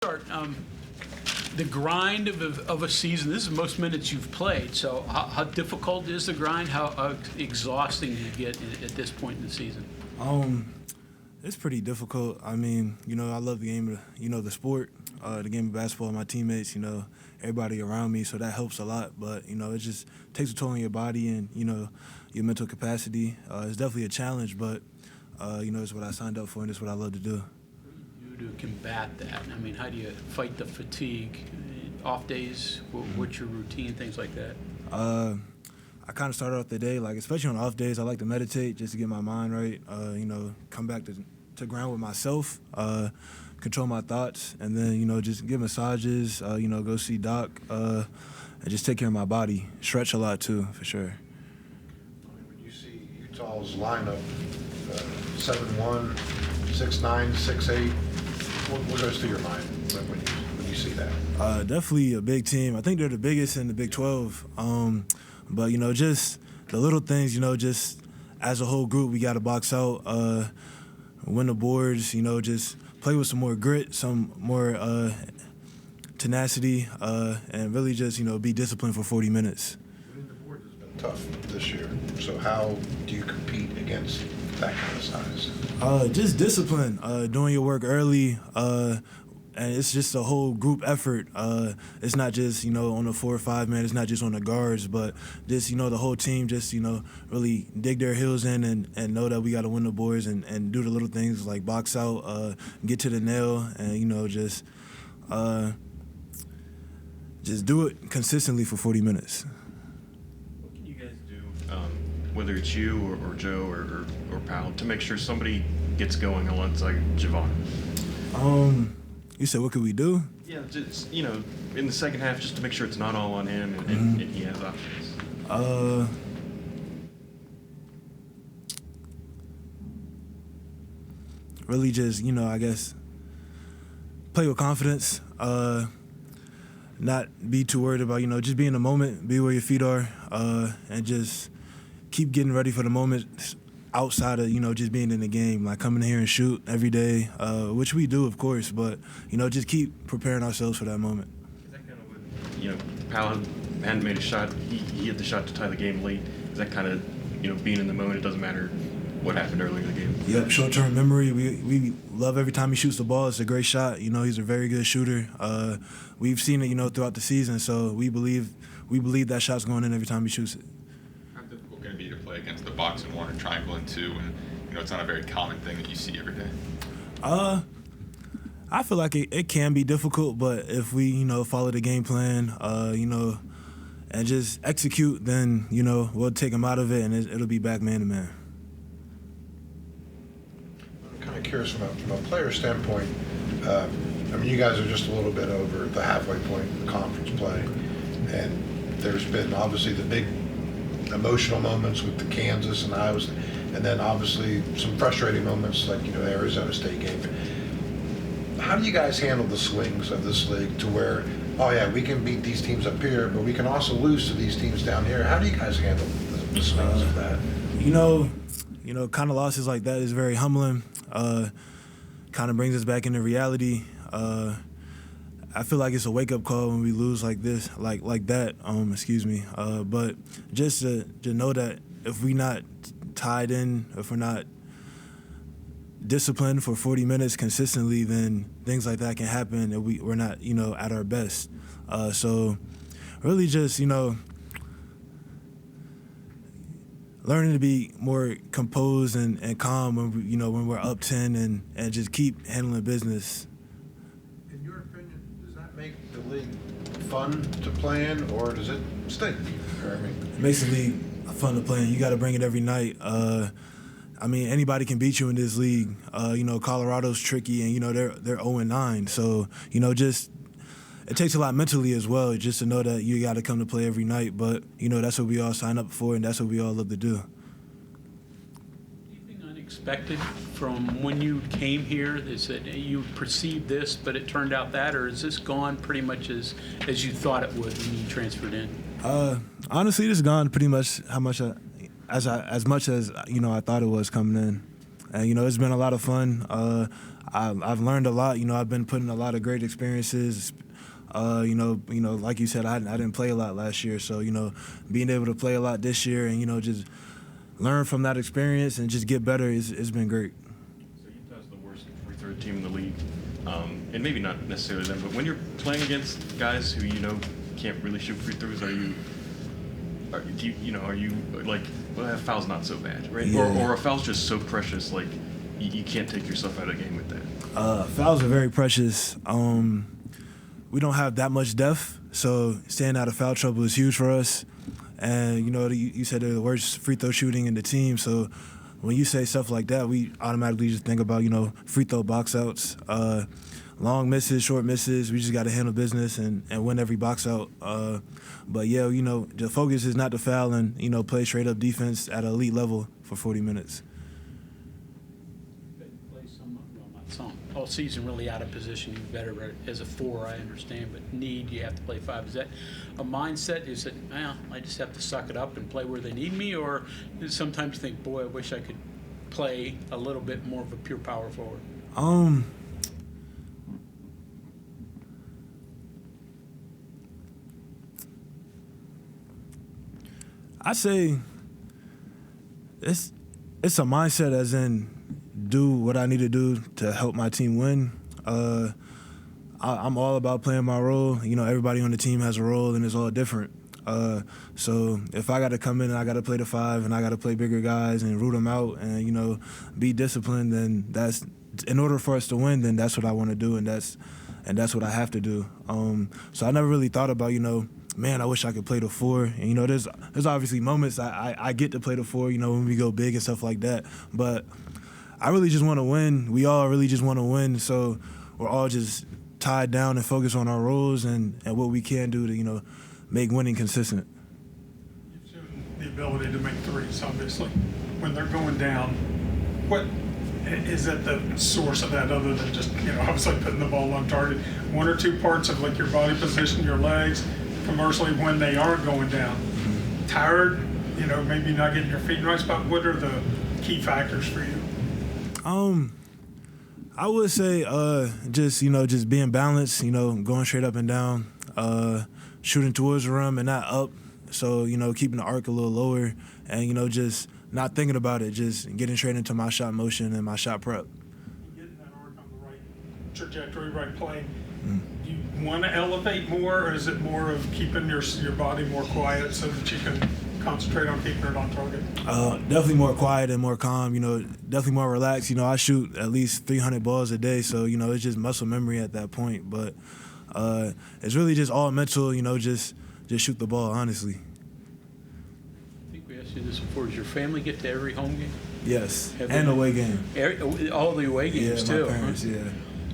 Start the grind of a season. This is the most minutes you've played. So how difficult is the grind? How exhausting do you get at this point in the season? It's pretty difficult. I mean, I love the game, the sport, the game of basketball, my teammates, everybody around me, so that helps a lot. But, it just takes a toll on your body and, your mental capacity. It's definitely a challenge, but, it's what I signed up for and it's what I love to do. What do you do to combat that? I mean, how do you fight the fatigue? Off days, what's your routine, things like that? I kind of started off the day, especially on off days, I like to meditate just to get my mind right, come back to ground with myself, control my thoughts, and then, just get massages, go see Doc, and just take care of my body. Stretch a lot, too, for sure. When you see Utah's lineup, 7'1", 6'9", 6'8", what goes through your mind when you see that? Definitely a big team. I think they're the biggest in the Big 12. But, just the little things, just as a whole group, we got to box out, win the boards, just play with some more grit, some more tenacity, and really just, be disciplined for 40 minutes. Winning the boards has been tough this year. So how do you compete against that kind of size? Just discipline, doing your work early, and it's just a whole group effort. It's not just, on the 4 or 5 man, it's not just on the guards, but just, the whole team just, really dig their heels in and know that we got to win the boards and do the little things like box out, get to the nail, and, just do it consistently for 40 minutes. What can you guys do, whether it's you or Joe or Powell, to make sure somebody gets going alongside Javon? You said, what could we do? Yeah, just, in the second half, just to make sure it's not all on him and he has options. Really just, I guess, play with confidence, not be too worried about, just be in the moment, be where your feet are, and just keep getting ready for the moment outside of, just being in the game, like coming here and shoot every day, which we do, of course, but, just keep preparing ourselves for that moment. Is that kind of what, Powell hadn't made a shot, he hit the shot to tie the game late. Is that kind of, being in the moment, it doesn't matter what happened earlier in the game? Yep, short-term memory. We love every time he shoots the ball. It's a great shot. He's a very good shooter. We've seen it, throughout the season, so we believe that shot's going in every time he shoots it. How difficult can it be to play against the box and 1 or triangle and 2, and it's not a very common thing that you see every day? I feel like it can be difficult, but if we follow the game plan, and just execute, then we'll take them out of it, and it'll be back man to man. I'm kind of curious from a player standpoint. You guys are just a little bit over the halfway point in the conference play, and there's been obviously the big emotional moments with the Kansas and Iowa, and then obviously some frustrating moments like the Arizona State game. How do you guys handle the swings of this league to where, oh yeah, we can beat these teams up here, but we can also lose to these teams down here? How do you guys handle the swings of that? Kind of losses like that is very humbling. Kind of brings us back into reality. I feel like it's a wake-up call when we lose like this, like that. But just to know that if we're not tied in, if we're not disciplined for 40 minutes consistently, then things like that can happen, and we're not, at our best. So really just, learning to be more composed and calm when we're up 10 and just keep handling business. In your opinion, does that make the league fun to play in, or does it stink? It makes the league fun to play in. You got to bring it every night. Anybody can beat you in this league. Colorado's tricky, and they're 0-9. So just it takes a lot mentally as well, just to know that you got to come to play every night. But that's what we all sign up for, and that's what we all love to do. Anything unexpected from when you came here? Is that you perceived this, but it turned out that, or is this gone pretty much as you thought it would when you transferred in? Honestly, this has gone pretty much as much as I thought it was coming in, and it's been a lot of fun. I've learned a lot. You know, I've been putting a lot of great experiences. You know, like you said, I didn't play a lot last year, so you know, being able to play a lot this year and you know just learn from that experience and just get better, it's been great. So Utah's the worst free throw team in the league, and maybe not necessarily them, but when you're playing against guys who you know can't really shoot free throws, are you like, well, a foul's not so bad, right? Yeah. Or a foul's just so precious, like you can't take yourself out of the game with that. Fouls are very precious. We don't have that much depth, so staying out of foul trouble is huge for us. And, you know, you said they're the worst free throw shooting in the team, so when you say stuff like that, we automatically just think about, you know, free throw box outs, long misses, short misses. We just got to handle business and win every box out. But, yeah, you know, the focus is not to foul and, you know, play straight-up defense at an elite level for 40 minutes. All season really out of position. You're better as a 4, I understand, but you have to play 5. Is that a mindset? Is it, well, I just have to suck it up and play where they need me? Or sometimes you think, boy, I wish I could play a little bit more of a pure power forward? I say it's a mindset as in do what I need to do to help my team win. I'm all about playing my role. You know, everybody on the team has a role and it's all different. So if I got to come in and I got to play the 5 and I got to play bigger guys and root them out and, you know, be disciplined, then that's, in order for us to win, then that's what I want to do and that's what I have to do. So I never really thought about, you know, man, I wish I could play the 4. And, you know, there's obviously moments I get to play the 4, you know, when we go big and stuff like that. But I really just want to win. We all really just want to win. So we're all just tied down and focused on our roles and what we can do to, you know, make winning consistent. You've shown the ability to make threes, obviously. When they're going down, what is at the source of that other than just, you know, obviously putting the ball on target? 1 or 2 parts of like your body position, your legs, commercially when they aren't going down. Tired, you know, maybe not getting your feet in the right spot. What are the key factors for you? I would say just being balanced, you know, going straight up and down, shooting towards the rim and not up. So, you know, keeping the arc a little lower and, you know, just not thinking about it, just getting straight into my shot motion and my shot prep. Getting that arc on the right trajectory, right plane. Do you want to elevate more, or is it more of keeping your body more quiet so that you can concentrate on keeping it on target? Definitely more quiet and more calm, you know, definitely more relaxed. You know, I shoot at least 300 balls a day, so, you know, it's just muscle memory at that point. But it's really just all mental, you know, just shoot the ball, honestly. I think we asked you this before. Does your family get to every home game? Yes, Have and they- away game. All the away games, Yeah, too. my parents, huh? yeah.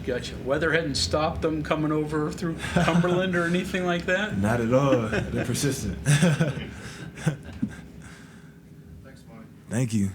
Gotcha. Weather hadn't stopped them coming over through Cumberland or anything like that? Not at all. They're persistent. Thanks, Mike. Thank you.